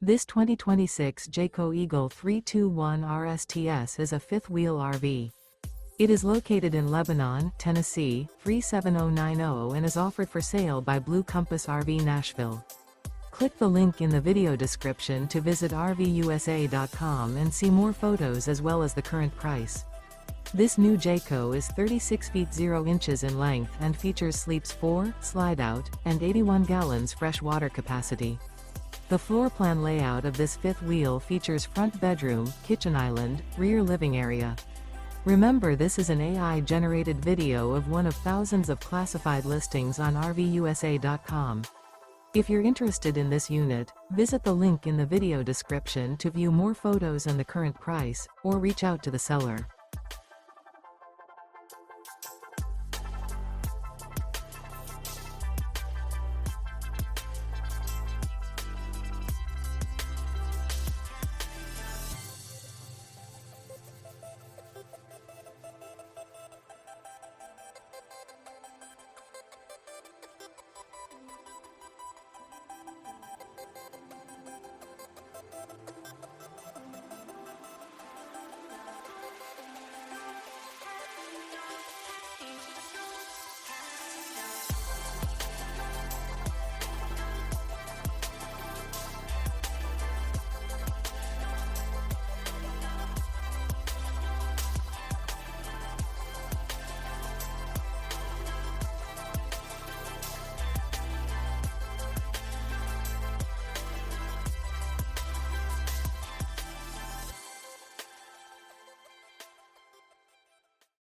This 2026 Jayco Eagle 321 RSTS is a fifth-wheel RV. It is located in Lebanon, Tennessee, 37090 and is offered for sale by Blue Compass RV Nashville. Click the link in the video description to visit RVUSA.com and see more photos as well as the current price. This new Jayco is 36 feet 0 inches in length and features sleeps 4, slide-out, and 81 gallons fresh water capacity. The floor plan layout of this fifth wheel features front bedroom, kitchen island, rear living area. Remember, this is an AI-generated video of one of thousands of classified listings on RVUSA.com. If you're interested in this unit, visit the link in the video description to view more photos and the current price, or reach out to the seller.